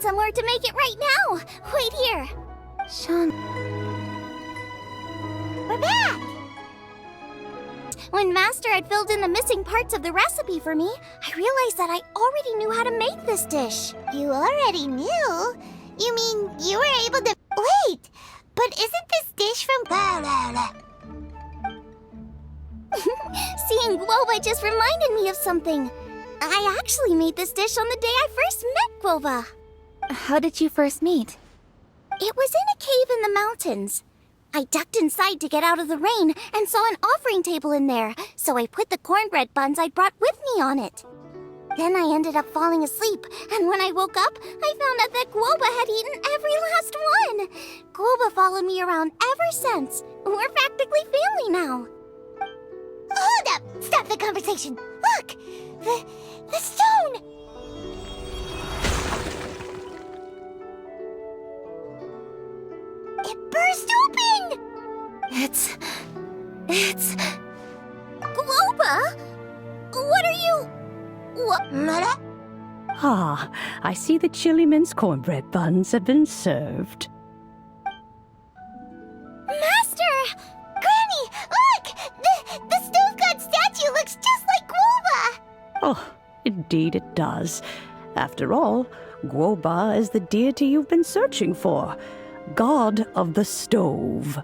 find somewhere to make it right now. Wait here. Sean... We're back! When Master had filled in the missing parts of the recipe for me, I realized that I already knew how to make this dish. You already knew? You mean you were able to... Wait! But isn't this dish from... Seeing Guoba just reminded me of something. I actually made this dish on the day I first met Guoba. How did you first meet? It was in a cave in the mountains. I ducked inside to get out of the rain and saw an offering table in there, so I put the cornbread buns I brought with me on it. Then I ended up falling asleep, and when I woke up, I found out that Guoba had eaten every last one. Guoba followed me around ever since. We're practically family now. Hold up! Stop the conversation! Look! The stone! It burst open! It's... Guoba? What are you... What? Ah, I see the chili mince cornbread buns have been served. Master! Granny, look! The stove god statue looks just like Guoba! Oh, indeed it does. After all, Guoba is the deity you've been searching for. God of the stove.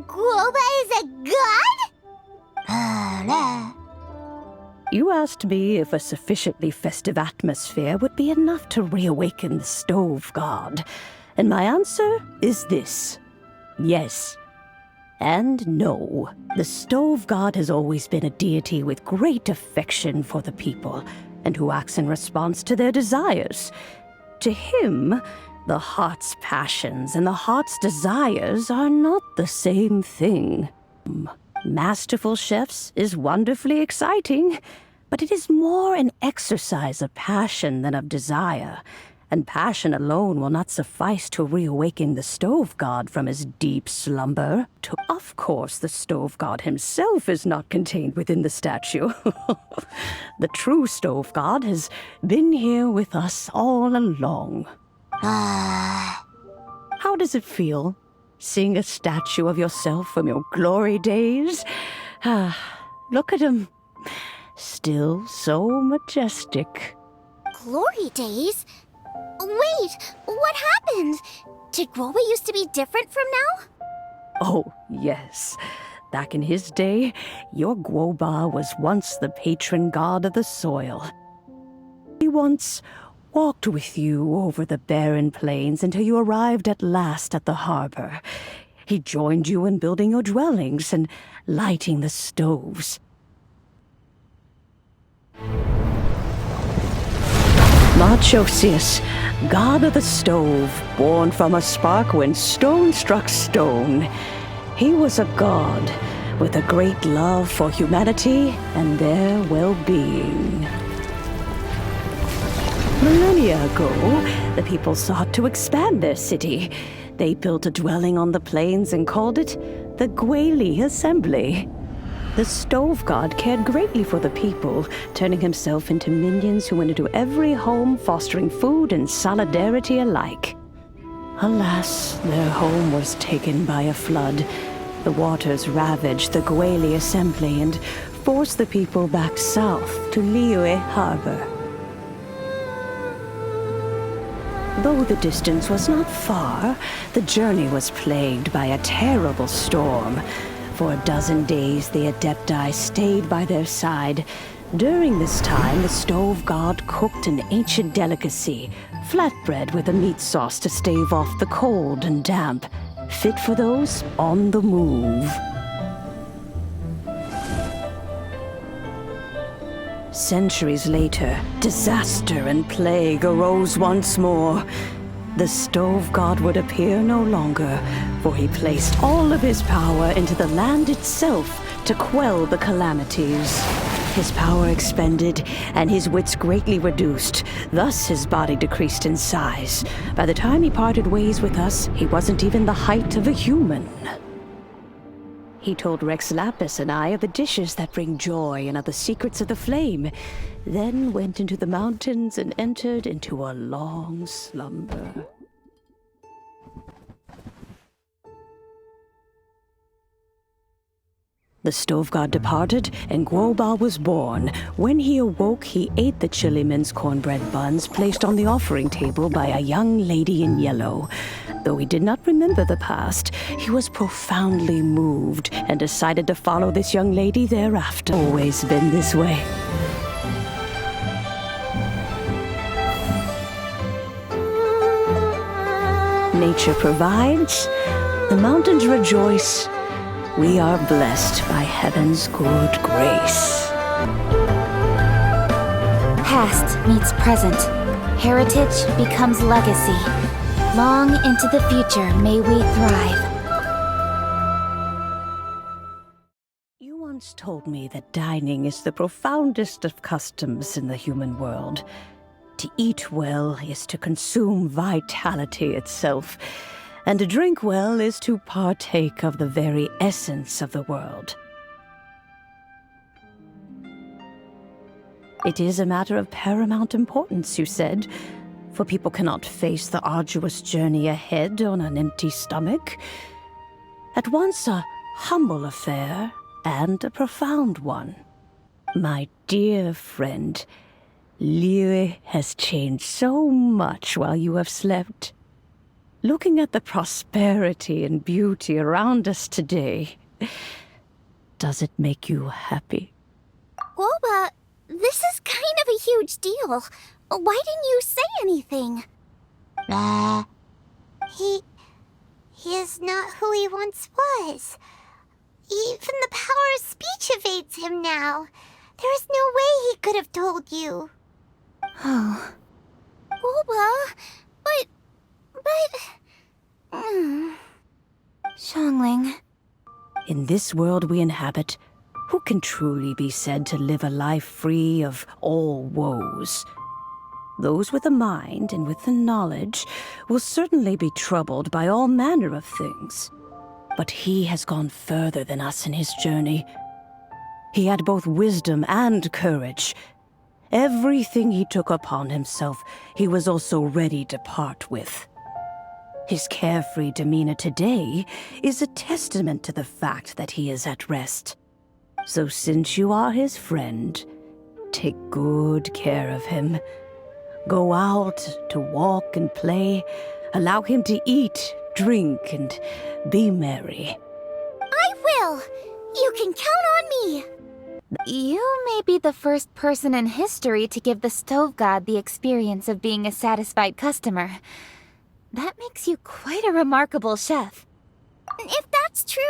Guoba is a god? You asked me if a sufficiently festive atmosphere would be enough to reawaken the stove god. And my answer is this. Yes. And no. The stove god has always been a deity with great affection for the people, and who acts in response to their desires. To him, the heart's passions and the heart's desires are not the same thing. Masterful chefs is wonderfully exciting, but it is more an exercise of passion than of desire, and passion alone will not suffice to reawaken the stove god from his deep slumber. Of course, the stove god himself is not contained within the statue. The true stove god has been here with us all along. How does it feel, seeing a statue of yourself from your glory days? Look at him. Still so majestic. Glory days? Wait, what happened? Did Guoba used to be different from now? Oh, yes. Back in his day, your Guoba was once the patron god of the soil. He once walked with you over the barren plains until you arrived at last at the harbor. He joined you in building your dwellings and lighting the stoves. Machosius, god of the stove, born from a spark when stone struck stone. He was a god with a great love for humanity and their well-being. Millennia ago, the people sought to expand their city. They built a dwelling on the plains and called it the Gueli Assembly. The stove god cared greatly for the people, turning himself into minions who went into every home, fostering food and solidarity alike. Alas, their home was taken by a flood. The waters ravaged the Gueli Assembly and forced the people back south to Liyue Harbor. Though the distance was not far, the journey was plagued by a terrible storm. For a dozen days, the Adepti stayed by their side. During this time, the stove god cooked an ancient delicacy, flatbread with a meat sauce to stave off the cold and damp, fit for those on the move. Centuries later, disaster and plague arose once more. The stove god would appear no longer, for he placed all of his power into the land itself to quell the calamities. His power expended, and his wits greatly reduced. Thus his body decreased in size. By the time he parted ways with us, he wasn't even the height of a human. He told Rex Lapis and I of the dishes that bring joy and of the secrets of the flame, then went into the mountains and entered into a long slumber. The stove god departed, and Guoba was born. When he awoke, he ate the chiliman's cornbread buns placed on the offering table by a young lady in yellow. Though he did not remember the past, he was profoundly moved and decided to follow this young lady thereafter. Always been this way. Nature provides, the mountains rejoice. We are blessed by heaven's good grace. Past meets present. Heritage becomes legacy. Long into the future may we thrive. You once told me that dining is the profoundest of customs in the human world. To eat well is to consume vitality itself, and to drink well is to partake of the very essence of the world. It is a matter of paramount importance, you said, for people cannot face the arduous journey ahead on an empty stomach. At once a humble affair and a profound one. My dear friend, Liu has changed so much while you have slept. Looking at the prosperity and beauty around us today, does it make you happy? Guoba, this is kind of a huge deal. Why didn't you say anything? He is not who he once was. Even the power of speech evades him now. There is no way he could have told you. Oh. Guoba, but... Xiangling. In this world we inhabit, who can truly be said to live a life free of all woes? Those with a mind and with the knowledge will certainly be troubled by all manner of things. But he has gone further than us in his journey. He had both wisdom and courage. Everything he took upon himself, he was also ready to part with. His carefree demeanor today is a testament to the fact that he is at rest. So since you are his friend, take good care of him. Go out to walk and play. Allow him to eat, drink, and be merry. I will! You can count on me! You may be the first person in history to give the stove god the experience of being a satisfied customer. That makes you quite a remarkable chef. If that's true,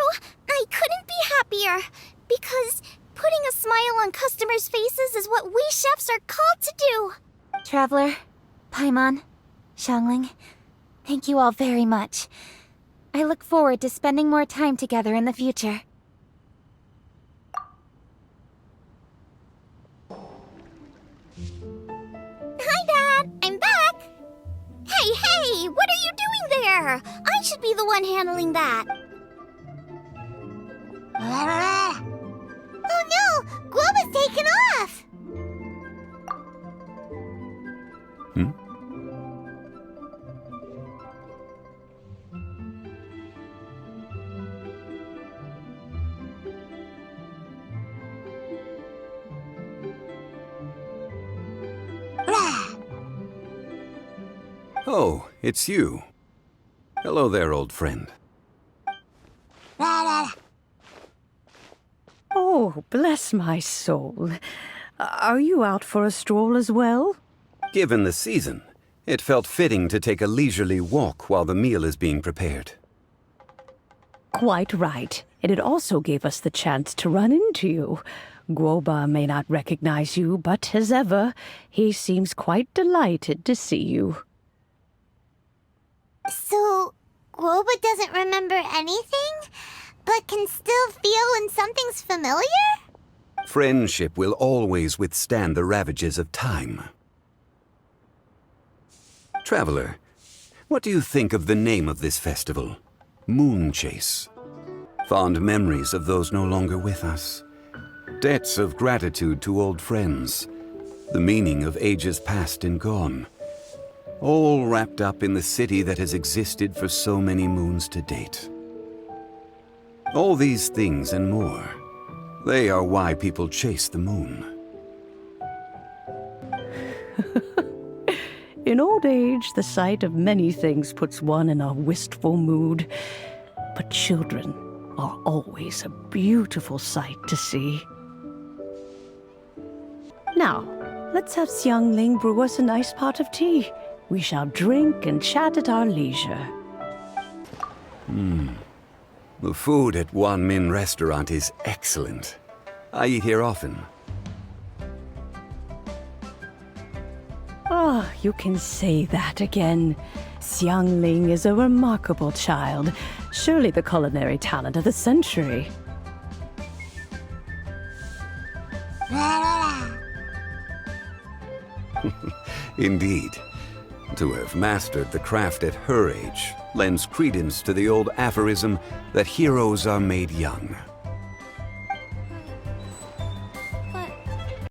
I couldn't be happier. Because putting a smile on customers' faces is what we chefs are called to do. Traveler, Paimon, Xiangling, thank you all very much. I look forward to spending more time together in the future. Hi, Dad! I'm back! Hey! What are you doing there? I should be the one handling that. Oh no! Guoba's taken off! Oh, it's you. Hello there, old friend. Oh, bless my soul. Are you out for a stroll as well? Given the season, it felt fitting to take a leisurely walk while the meal is being prepared. Quite right. And it also gave us the chance to run into you. Guoba may not recognize you, but as ever, he seems quite delighted to see you. So, Guoba doesn't remember anything, but can still feel when something's familiar? Friendship will always withstand the ravages of time. Traveler, what do you think of the name of this festival? Moon Chase. fond memories of those no longer with us, debts of gratitude to old friends, the meaning of ages past and gone, all wrapped up in the city that has existed for so many moons to date. All these things and more, they are why people chase the moon. In old age, the sight of many things puts one in a wistful mood, but children are always a beautiful sight to see. Now, let's have Xiangling brew us a nice pot of tea. We shall drink and chat at our leisure. The food at Wan Min restaurant is excellent. I eat here often. Ah, you can say that again. Xiangling is a remarkable child. Surely the culinary talent of the century. Indeed. To have mastered the craft at her age lends credence to the old aphorism that heroes are made young.